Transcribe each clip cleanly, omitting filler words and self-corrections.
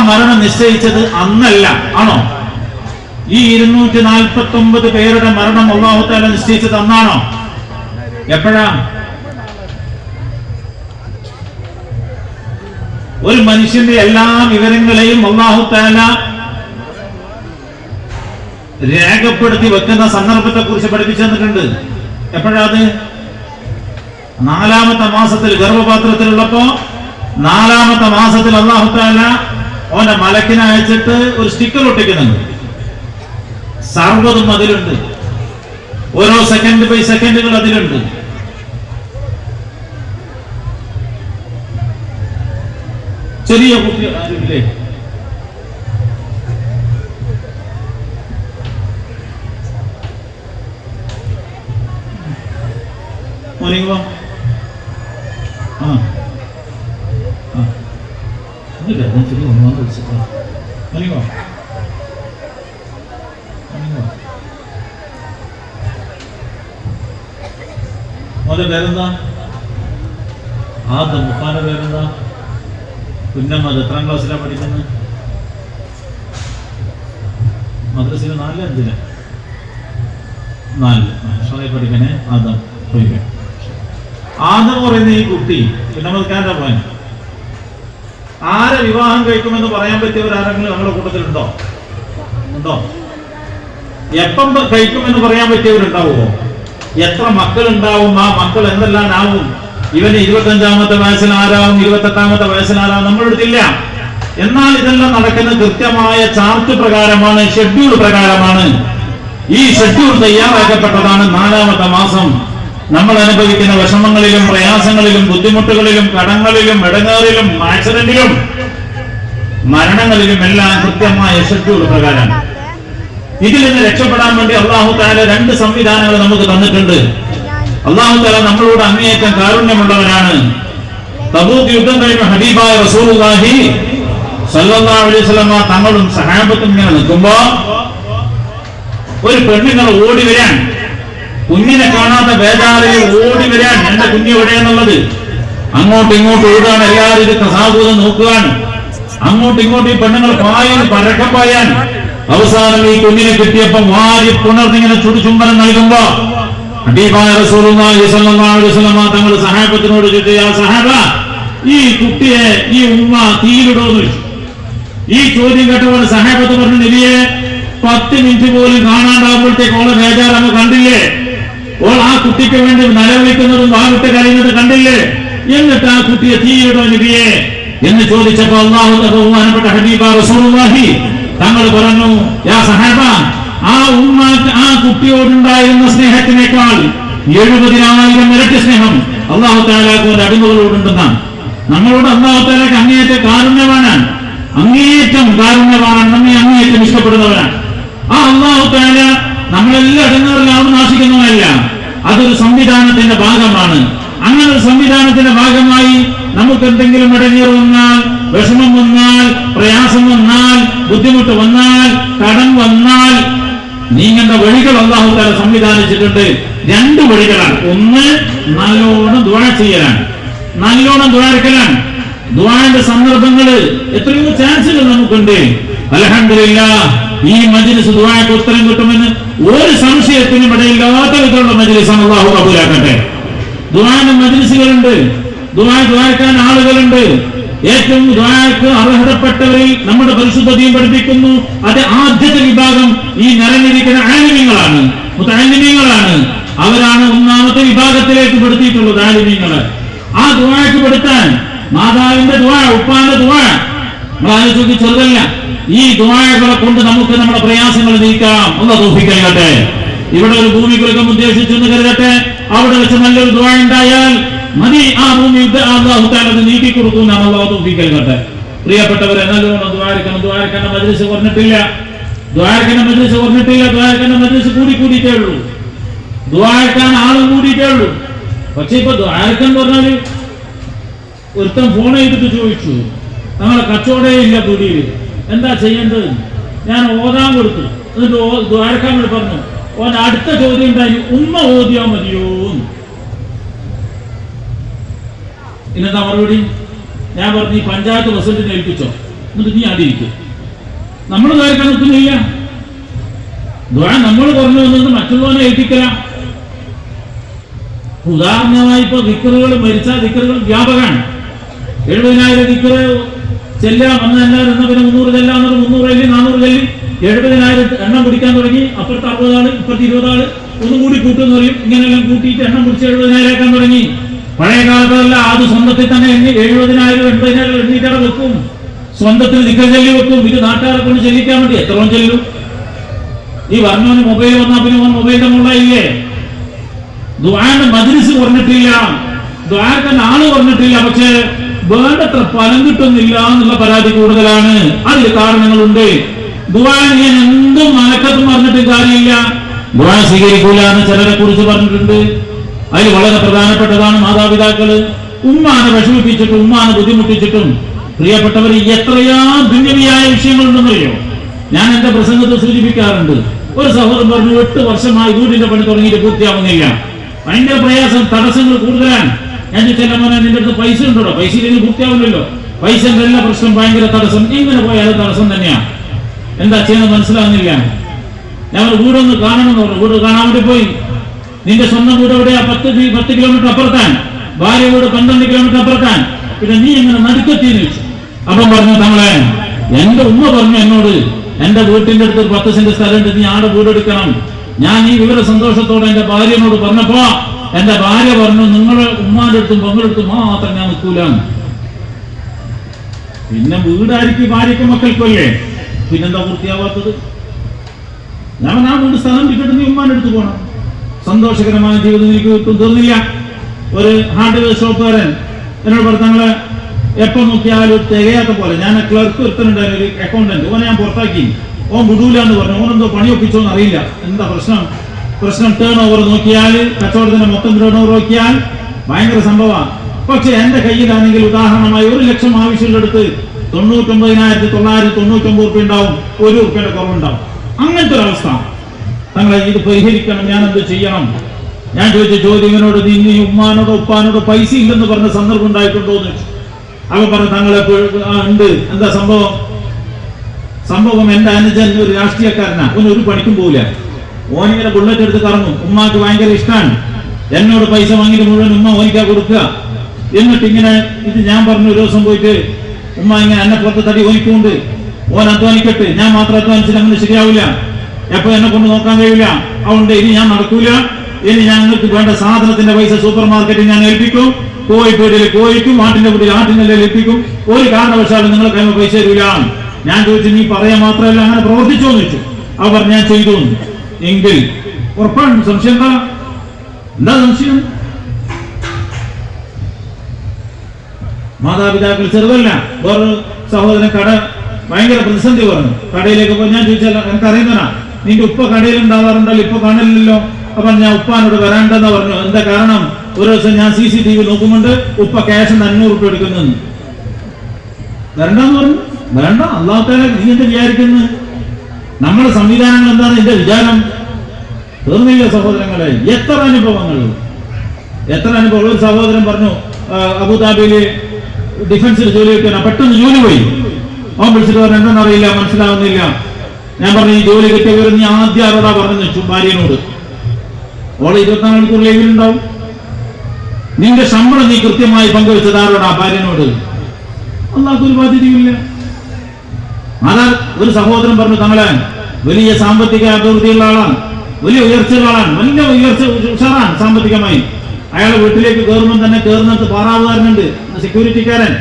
മരണം നിശ്ചയിച്ചത് അന്നല്ല, ആണോ? ഈ 249 പേരുടെ മരണം അല്ലാഹു തആല നിശ്ചയിച്ചത് അന്നാണോ? എപ്പോഴാ? ഒരു മനുഷ്യന്റെ എല്ലാ വിവരങ്ങളെയും അല്ലാഹു തആല രേഖപ്പെടുത്തി വെക്കുന്ന സന്ദർഭത്തെ കുറിച്ച് പഠിപ്പിച്ചു തന്നിട്ടുണ്ട്. എപ്പോഴാത്? 4-ാമത്തെ മാസത്തിൽ ഗർഭപാത്രത്തിലുള്ളപ്പോ 4-ാമത്തെ മാസത്തിൽ അല്ലാഹു തആല ഓന്റെ മലക്കിനെ അയച്ചിട്ട് ഒരു സ്റ്റിക്കർ ഒട്ടിക്കുന്നുണ്ട്. സർവ്വതും അതിലുണ്ട്, ഓരോ സെക്കൻഡ് ബൈ സെക്കൻഡുകൾ അതിലുണ്ട്. ചെറിയ കുട്ടി ആരുമില്ലേ? മോർണിംഗ്. മോന്റെ പേരെന്താ? ആദ്യം മുഖാന്റെ പേരെന്താ? കുഞ്ഞമ്മത് എത്രാം ക്ലാസ്സിലാണ് പഠിക്കുന്നത്? മദ്രസയിൽ 4-5 4 പഠിക്കണേ. ആദം പറയുന്ന ഈ കുട്ടി കുഞ്ഞമ്മദ്ക്കാരുടെ പോൻ ആരെ വിവാഹം കഴിക്കുമെന്ന് പറയാൻ പറ്റിയവരാരെങ്കിലും ഞങ്ങളുടെ കൂട്ടത്തിലുണ്ടോ? ഉണ്ടോ? എപ്പം കഴിക്കുമെന്ന് പറയാൻ പറ്റിയവരുണ്ടാവുമോ? എത്ര മക്കളുണ്ടാവും? ആ മക്കൾ എന്തെല്ലാം ആവും? ഇവന് 25-ാമത്തെ വയസ്സിൽ ആരാവും, 28-ാമത്തെ വയസ്സിൽ ആരാവും? നമ്മളെടുത്തില്ല. എന്നാൽ ഇതെല്ലാം നടക്കുന്ന കൃത്യമായ ചാർട്ട് പ്രകാരമാണ്, ഷെഡ്യൂൾ പ്രകാരമാണ്. ഈ ഷെഡ്യൂൾ തയ്യാറാക്കപ്പെട്ടതാണ് 4-ാമത്തെ മാസം. നമ്മൾ അനുഭവിക്കുന്ന വിഷമങ്ങളിലും പ്രയാസങ്ങളിലും ബുദ്ധിമുട്ടുകളിലും കടങ്ങളിലും ഇടങ്ങേറിലും ആക്സിഡന്റിലും മരണങ്ങളിലും എല്ലാം കൃത്യമായ ഷെഡ്യൂൾ പ്രകാരം. ഇതിൽ നിന്ന് രക്ഷപ്പെടാൻ വേണ്ടി അല്ലാഹു തആല 2 സംവിധാനങ്ങൾ നമുക്ക് തന്നിട്ടുണ്ട്. അല്ലാഹു തആല നമ്മളോട് അങ്ങേയറ്റം കാരുണ്യമുള്ളവനാണ്. തബൂക്ക് യുദ്ധം കഴിഞ്ഞ ഹബീബായ റസൂലുള്ളാഹി സ്വല്ലല്ലാഹു അലൈഹി വസല്ലം തങ്ങളും സഹാബത്തും ഇങ്ങനെ നിൽക്കുമ്പോ ഒരു പെണ്ണിങ്ങൾ ഓടി വരാൻ, കുഞ്ഞിനെ കാണാത്ത ബേജാറിൽ ഓടി വരാൻ, എന്റെ കുഞ്ഞ് എവിടെയെന്നുള്ളത്. അങ്ങോട്ടും ഇങ്ങോട്ടും ഓടാൻ, എല്ലാവരും ഇത് കസാബൂതം നോക്കുകയാണ്. അങ്ങോട്ടും ഇങ്ങോട്ടും ഈ പെണ്ണുങ്ങൾ പായാൻ, പരക്കം പായാൻ. അവസാനം ഈ കുഞ്ഞിനെ കിട്ടിയപ്പോ വാരി പുണർന്നിങ്ങനെ ചുടുചുംബനം നൽകുമ്പോ ഹബീബായ റസൂലുള്ളാഹി സ്വല്ലല്ലാഹു അലൈഹി വസല്ലം തങ്ങൾ സഹാബത്തിനോട് ചോദിച്ചു, യാ സഹാബ, ഈ കുട്ടിയെ ഈ ഉമ്മ തീയിലിടോന്ന് ചോദിച്ചു. ഈ ചോദ്യം കേട്ടപ്പോൾ സഹാബത്ത് പറഞ്ഞു, നബിയെ 10 മിനിറ്റ് പോലും കാണാണ്ടാകുമ്പോഴത്തേക്ക് ഓളെ ബേജാറങ്ങ് കണ്ടില്ലേ? ഓൾ ആ കുട്ടിക്ക് വേണ്ടി നിലവിളിക്കുന്നതും വാവിട്ട് കഴിയുന്നത് കണ്ടില്ലേ? എന്നിട്ട് ആ കുട്ടിയെ തീയിടോ നബിയെ എന്ന് ചോദിച്ചപ്പോൾ ബഹുമാനപ്പെട്ട ഹബീബ റസൂലുള്ളാഹി തങ്ങൾ പറഞ്ഞു, യാ സഹാബ, ആ ഉമ്മ ആ കുട്ടിയോടുണ്ടായിരുന്ന സ്നേഹത്തിനേക്കാൾ 70,000 ഇരട്ടി സ്നേഹം അല്ലാഹു തആലക്ക് അടിമകളോടുണ്ടെന്നാണ്. നമ്മളോട് അല്ലാഹു തആലക്ക് അങ്ങേയറ്റം കാരുണ്യവാനാണ്, അങ്ങേയറ്റം കാരുണ്യവാനാണ്, നമ്മെ അങ്ങേയറ്റം ഇഷ്ടപ്പെടുന്നവനാണ്. ആ അല്ലാഹു തആല നമ്മളെല്ലാം ഇടങ്ങേറിലാവും നാശിക്കുന്നവനല്ല. അതൊരു സംവിധാനത്തിന്റെ ഭാഗമാണ്. അങ്ങനെ ഒരു സംവിധാനത്തിന്റെ ഭാഗമായി നമുക്ക് എന്തെങ്കിലും ഇടങ്ങേറ് വന്നാൽ, വിഷമം വന്നാൽ, പ്രയാസം വന്നാൽ, ബുദ്ധിമുട്ട് വന്നാൽ, കടം വന്നാൽ നീങ്ങേണ്ട വഴികൾ അല്ലാഹു തആല സംവിധാനിച്ചിട്ടുണ്ട്. 2 വഴികളാണ്. ഒന്ന്, നല്ലോണം ദുആ ചെയ്യലാണ്, നല്ലോണം ദുആർക്കലാണ്. ദുആന്റെ സന്ദർഭങ്ങള് എത്രയോ ചാൻസുകൾ നമുക്കുണ്ട്. അൽഹംദുലില്ലാഹ്, ഈ മജ്ലിസ് ദുആക്ക് ഉത്തരം കിട്ടുമെന്ന് ഒരു സംശയത്തിനും ഇടയില്ലാത്ത വിധമുള്ള മജ്ലിസാണ്. അല്ലാഹു കബൂലാക്കട്ടെ. ദുആന്റെ മജ്ലിസുകളുണ്ട്, ദുആക്കാൻ ആളുകളുണ്ട്. ഏറ്റവും ദുആക്ക് അർഹതപ്പെട്ടവരിൽ നമ്മുടെ പരിശുദ്ധ ദീൻ പഠിപ്പിക്കുന്നു, അത് ആദ്യത്തെ വിഭാഗം ഈ നിറഞ്ഞിരിക്കുന്ന ആലിമീങ്ങളാണ്, മുതഅല്ലിമീങ്ങളാണ്. അവരാണ് 1-ാമത്തെ വിഭാഗത്തിലേക്ക് പെടുത്തിയിട്ടുള്ളത്, ആലിമീങ്ങള്. ആ ദുആക്ക് പെടുത്താൻ മാതാവിന്റെ ദുആ, ഉപ്പാന്റെ ദുആ നമ്മളാലോചിച്ച് ചെറുതല്ല. ഈ ദുആകളെ കൊണ്ട് നമുക്ക് നമ്മുടെ പ്രയാസങ്ങൾ നീക്കാം. അല്ലാഹു തൗഫീഖ് നൽകട്ടെ. ഇവിടെ ഒരു ഭൂമി കൊടുക്കാൻ ഉദ്ദേശിച്ചെന്ന് കരുതട്ടെ, അവിടെ വെച്ച് നല്ലൊരു ദുആ ഉണ്ടായാൽ മതി, ആ ഭൂമി അല്ലാഹു തആല നീക്കി കൊടുക്കുമെന്നാണ്. അല്ലാഹു തൗഫീഖ് നൽകട്ടെ. പ്രിയപ്പെട്ടവരെ, നല്ലോണം ദുആർക്കണം. ദുആർക്കണ്ട മജ്ലിസ് കുറഞ്ഞിട്ടില്ല, ദുആർക്കണ്ട മജ്ലിസ് കൂടിയിട്ടേ ഉള്ളൂ. ദുആർക്കാൻ ആളും കൂടിയിട്ടേ ഉള്ളൂ. പക്ഷെ ഇപ്പൊ ദുആർക്കാൻ പറഞ്ഞാല് ഒരുത്തൻ ഫോൺ ചെയ്തിട്ട് ചോദിച്ചു, നമ്മളെ കച്ചവടേ ഇല്ല തൊടിയിൽ, എന്താ ചെയ്യേണ്ടത്? ഞാൻ ഓതാൻ കൊടുത്തു. എന്നിട്ട് ദ്വാരക്കാൻ വേണ്ടി പറഞ്ഞു. ഓൻ അടുത്ത ചോദ്യം ഉണ്ടായി, ഉമ്മ ഓതിയാ മതിയോ? ഇന്നെന്താ മറുപടി? ഞാൻ പറഞ്ഞു, ഈ പഞ്ചായത്ത് പ്രസിഡന്റിനെ ഏൽപ്പിച്ചോ, എന്നിട്ട് നീ ആടിയിരിക്കും. നമ്മൾ കാര്യക്കാൻ നിൽക്കുന്നില്ല. ദുആ നമ്മൾ പറഞ്ഞു വന്നത് മറ്റുള്ളവനെ ഏൽപ്പിക്കല. ഉദാഹരണമായി ഇപ്പൊ ദിക്റുകൾ, മരിച്ച ദിക്റുകൾ വ്യാപകമാണ്. 70,000 ദിക്റ് ചെല്ലാം അന്ന് എല്ലാവരും എന്നാ പിന്നെ 300 ചെല്ലാം, 300 ചൊല്ലി 400 ചൊല്ലി 70,000 എണ്ണം പിടിക്കാൻ തുടങ്ങി. അപ്പുറത്ത് 60 ആള്, ഇപ്പുറത്ത് 20 ആള്, ഒന്നും കൂടി കൂട്ടുമെന്ന് പറയും. ഇങ്ങനെയെല്ലാം കൂട്ടിയിട്ട് എണ്ണം പിടിച്ച് 70,000 ആക്കാൻ തുടങ്ങി. പഴയ കാലത്തല്ല, അത് സ്വന്തത്തിൽ തന്നെ 70,000 80,000 എണ്ണീറ്റടെ വെക്കും. സ്വന്തത്തിൽ ദിക്ർ ചൊല്ലി വെക്കും. ഇത് നാട്ടുകാരെ കൊണ്ട് ചെല്ലിക്കാൻ വേണ്ടി എത്രയും ചെല്ലും. ഈ പറഞ്ഞവന് മൊബൈൽ വന്നാൽ പിന്നെ മൊബൈലിന്റെ മുകളിലായില്ലേ. ദുആന്റെ മജ്‌ലിസ് പറഞ്ഞിട്ടില്ല, ദുആക്ക് ആള് പറഞ്ഞിട്ടില്ല, പക്ഷേ വേണ്ടത്ര ഫലം കിട്ടുന്നില്ല എന്നുള്ള പരാതി കൂടുതലാണ്. അതിൽ കാരണങ്ങളുണ്ട്. ദുആ ഞാൻ എന്തും മലക്കത്തും പറഞ്ഞിട്ട് കാര്യമില്ല. ദുആ സ്വീകരിക്കൂല എന്ന് ചിലരെ കുറിച്ച് പറഞ്ഞിട്ടുണ്ട്. അതിൽ വളരെ പ്രധാനപ്പെട്ടതാണ് മാതാപിതാക്കള്. ഉമ്മാനെ വിഷമിപ്പിച്ചിട്ടും ഉമ്മാനെ ബുദ്ധിമുട്ടിച്ചിട്ടും പ്രിയപ്പെട്ടവർ എത്രയാ ദുന്യവിയായ വിഷയങ്ങളുണ്ടെന്നറിയോ? ഞാൻ എന്റെ പ്രസംഗത്തിൽ സൂചിപ്പിക്കാറുണ്ട്. ഒരു സഹോദരൻ പറഞ്ഞു 8 വർഷമായി വീടിന്റെ പണി തുടങ്ങിയിട്ട് പൂർത്തിയാവുന്നില്ല, ഭയങ്കര പ്രയാസം, തടസ്സങ്ങൾ കൂടുതലാണ്. ഞാൻ ചോദിച്ചാൽ മോനെ നിന്റെ അടുത്ത് പൈസ ഉണ്ടോ? പൈസ ഇല്ലെങ്കിൽ പൂർത്തിയാവില്ലല്ലോ. പൈസന്റെ എല്ലാ പ്രശ്നം, ഭയങ്കര തടസ്സം. ഇങ്ങനെ പോയാൽ തടസ്സം തന്നെയാ. എന്താ ചെയ്യുന്നത് മനസ്സിലാവുന്നില്ല. ഞാൻ വീടൊന്ന് കാണണമെന്ന് പറഞ്ഞു. വീട് കാണാൻ വേണ്ടി പോയി. നിന്റെ സ്വന്തം വീട് എവിടെയാ? 10 കിലോമീറ്റർ അപ്പുറത്താൻ. ഭാര്യ വീട് 12 കിലോമീറ്റർ അപ്പുറത്താൻ. പിന്നെ നീ എങ്ങനെ നടുക്കെത്തിയെന്ന് ചോദിച്ചു. അപ്പം പറഞ്ഞു, തങ്ങളെ എന്റെ ഉമ്മ പറഞ്ഞു എന്നോട്, എന്റെ വീട്ടിന്റെ അടുത്ത് 10 സെന്റ് സ്ഥലമുണ്ട്, നീ ആടെ വീടെടുക്കണം. ഞാൻ ഈ വിവര സന്തോഷത്തോടെ എന്റെ ഭാര്യനോട് പറഞ്ഞപ്പോ എന്റെ ഭാര്യ പറഞ്ഞു, നിങ്ങളെ ഉമ്മാന്റെ അടുത്തും പെങ്ങളുടെ അടുത്തും മാത്രം ഞാൻ നിൽക്കൂല. പിന്നെ വീടായിരിക്കും ഭാര്യയ്ക്കും മക്കൾക്കുമല്ലേ, പിന്നെന്താ പൂർത്തിയാവാത്തത്? ഞാൻ ആ വീട് സ്ഥലം വിട്ടിട്ട് നീ ഉമ്മാന്റെ അടുത്ത് പോകണം. സന്തോഷകരമായ ജീവിതം എനിക്ക് കിട്ടും തോന്നില്ല. ഒരു ഹാർഡ്വെയർ ഷോപ്പുകാരൻ എന്നോട് പറഞ്ഞു, തങ്ങളെ എപ്പോ നോക്കിയാലും തികയാത്ത പോലെ. ഞാൻ ക്ലർക്ക് ഒരുത്തനുണ്ടായിരുന്നു, ഒരു അക്കൗണ്ടന്റ്. ഓനെ ഞാൻ പുറത്താക്കി. ഓൻ വിടൂല എന്ന് പറഞ്ഞു. ഓനെന്തോ പണി ഒപ്പിച്ചോന്ന് അറിയില്ല. എന്താ പ്രശ്നം ടേൺ ഓവർ നോക്കിയാൽ, കച്ചവടത്തിന്റെ മൊത്തം ടേൺ ഓവർ നോക്കിയാൽ ഭയങ്കര സംഭവമാണ്. പക്ഷെ എന്റെ കയ്യിലാണെങ്കിൽ ഉദാഹരണമായി 1 ലക്ഷം ആവശ്യമുള്ളടുത്ത് 99,999 രൂപ ഉണ്ടാവും, 1 രൂപയുടെ കുറവുണ്ടാവും. അങ്ങനത്തെ ഒരു അവസ്ഥ. തങ്ങളെ ഇത് പരിഹരിക്കണം, ഞാൻ എന്ത് ചെയ്യണം? ഞാൻ ചോദിച്ച ചോദ്യം ഇവനോട്, നീ ഉമ്മാനോടോ ഉപ്പാനോടോ പൈസ ഇല്ലെന്ന് പറഞ്ഞ സന്ദർഭം ഉണ്ടായിട്ടുണ്ടോ എന്ന് ചോദിച്ചു. അവൻ പറഞ്ഞു, തങ്ങളെ ഉണ്ട്. എന്താ സംഭവം എന്റെ അനുജൻ ഒരു രാഷ്ട്രീയക്കാരനാ. ഒരു പണിക്കും പോവില്ല. ഓനിങ്ങനെ ബുള്ളറ്റ് എടുത്ത് കറങ്ങും. ഉമ്മാക്ക് ഭയങ്കര ഇഷ്ടമാണ്. എന്നോട് പൈസ വാങ്ങിയിട്ട് മുഴുവൻ ഉമ്മ ഓനിക്കാ കൊടുക്കുക. എന്നിട്ട് ഇങ്ങനെ ഇത് ഞാൻ പറഞ്ഞു, ഒരു ദിവസം പോയിട്ട് ഉമ്മ ഇങ്ങനെ എന്നെ പുറത്ത് തടി ഓനിക്കുണ്ട്. ഓൻ അധ്വാനിക്കട്ടെ, ഞാൻ മാത്രം അധ്വാനിച്ചിട്ട് അങ്ങനെ ശരിയാവില്ല, എപ്പോ എന്നെ കൊണ്ട് നോക്കാൻ കഴിയില്ല. അതുകൊണ്ട് ഇനി ഞാൻ നടക്കൂല. ഇനി ഞങ്ങൾക്ക് വേണ്ട സാധനത്തിന്റെ പൈസ സൂപ്പർ മാർക്കറ്റിൽ ഞാൻ ഏൽപ്പിക്കും, കോഴിപ്പേടിയിൽ കോഴിക്കും, ആട്ടിന്റെ വീട്ടിൽ ആട്ടിനെല്ലാം ഏൽപ്പിക്കും. ഒരു കാരണവശാലും നിങ്ങളെ കൈമ പൈസ തരൂല. ഞാൻ ചോദിച്ചു, നീ പറയാൻ മാത്രമല്ല അങ്ങനെ പ്രവർത്തിച്ചോ എന്ന് ചോദിച്ചു. അവർ ഞാൻ ചെയ്തു. എങ്കിൽ ഉറപ്പാണ്. സംശയം എന്താ സംശയം? മാതാപിതാക്കൾ ചെറുതല്ല. വേറൊരു സഹോദരൻ ഭയങ്കര പ്രതിസന്ധി പറഞ്ഞു. കടയിലേക്ക് പോയി ഞാൻ ചോദിച്ചാൽ, എനിക്കറിയുന്നതാ, നിന്റെ ഉപ്പ കടയിൽ ഉണ്ടാവാറുണ്ടല്ലോ, ഇപ്പൊ കാണില്ലല്ലോ. അപ്പൊ ഞാൻ ഉപ്പാനോട് വരാണ്ടെന്ന് പറഞ്ഞു. എന്താ കാരണം? ഒരു ദിവസം ഞാൻ CCTV നോക്കുന്നുണ്ട്, ഉപ്പ ക്യാഷ് 500 രൂപ എടുക്കുന്നു. വരണ്ടെന്ന് പറഞ്ഞു. വേണ്ട, അല്ലാഹു തആല നീ എന്ത് വിചാരിക്കുന്നു? നമ്മുടെ സംവിധാനങ്ങൾ എന്താണ് എന്റെ വിചാരം? തീർന്നില്ല സഹോദരങ്ങളെ. എത്ര അനുഭവങ്ങൾ. ഒരു സഹോദരൻ പറഞ്ഞു, അബുദാബിയില് ഡിഫൻസിൽ ജോലി കിട്ടാൻ പെട്ടെന്ന് ജോലി പോയി. അവൻ വിളിച്ചിട്ട് പറഞ്ഞു, എന്താണെന്നറിയില്ല, മനസ്സിലാവുന്നില്ല. ഞാൻ പറഞ്ഞു, ഈ ജോലി കിട്ടിയവർ നീ ആദ്യം ആരോടാ പറഞ്ഞു വെച്ചു? ഭാര്യനോട്. ഓളെ 24 മണിക്കൂർ ലൈവിലുണ്ടാവും. നിന്റെ ശമ്പളം നീ കൃത്യമായി പങ്കുവെച്ചത് ആരോടാ? ഭാര്യനോട്. അല്ലാഹു ഒരു ബാധ്യതയില്ല. അതാ ഒരു സഹോദരൻ പറഞ്ഞു, തങ്ങളെ വലിയ സാമ്പത്തിക അഭിവൃദ്ധിയുള്ള ആളാണ്, വലിയ ഉയർച്ചയുള്ള ആളാണ്, ഉഷാറാണ് സാമ്പത്തികമായി. അയാളെ വീട്ടിലേക്ക് കയറുമ്പോൾ തന്നെ കയറുന്നിടത്ത് പാറാവുകാരനുണ്ട്, സെക്യൂരിറ്റിക്കാരൻ.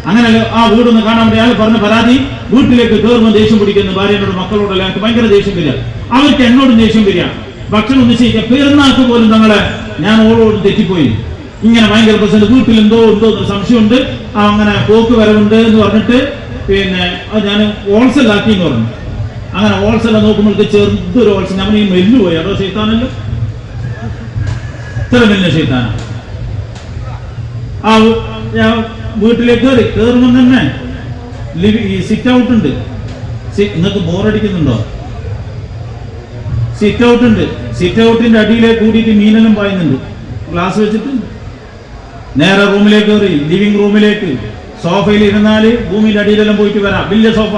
അങ്ങനെ ആ വീടൊന്ന് കാണാൻ വേണ്ടി അയാൾ പറഞ്ഞ പരാതി, വീട്ടിലേക്ക് കയറുമ്പോൾ ദേഷ്യം പിടിക്കുന്നു. ഭാര്യനോട് മക്കളോടല്ല, എനിക്ക് ഭയങ്കര ദേഷ്യം വരിക. അവർക്ക് എന്നോടും ദേഷ്യം വരിക. ഭക്ഷണം നിശ്ചയിക്കുക. പെരുന്നാൾക്ക് പോലും തങ്ങളെ ഞാൻ ഓളോട് തെറ്റിപ്പോയി. ഇങ്ങനെ ഭയങ്കര പ്രശ്നം, വീട്ടിൽ എന്തോ സംശയമുണ്ട്, അങ്ങനെ പോക്ക് വരവുണ്ട് എന്ന് പറഞ്ഞിട്ട് പിന്നെ ഞാൻ ഹോൾസെൽ ആക്കി എന്ന് പറഞ്ഞു. അങ്ങനെ ഹോൾസെൽ നോക്കുമ്പോഴേക്ക് ചെറുതൊരു ഹോൾസെൽ. നമ്മൾ ഈ മെല്ല് പോയി, അതോ ശൈത്താനല്ലോ, ഇത്ര മെല്ലിന ശൈത്താന. ആ ഞാൻ വീട്ടിലേക്ക് കയറുമ്പോൾ തന്നെ ഈ സിറ്റ് ഔട്ട് ഉണ്ട്. നിങ്ങൾക്ക് ബോറടിക്കുന്നുണ്ടോ? സിറ്റ് ഔട്ട് ഉണ്ട്. സിറ്റ് ഔട്ടിന്റെ അടിയിലേക്ക് കൂടിയിട്ട് മീനെല്ലാം പായുന്നുണ്ട്. ഗ്ലാസ് വെച്ചിട്ട് നേരെ റൂമിലേക്ക് കയറി, ലിവിംഗ് റൂമിലേക്ക് സോഫയിൽ ഇരുന്നാല് ഭൂമിയുടെ അടിയിലെല്ലാം പോയിട്ട് വരാം, വലിയ സോഫ.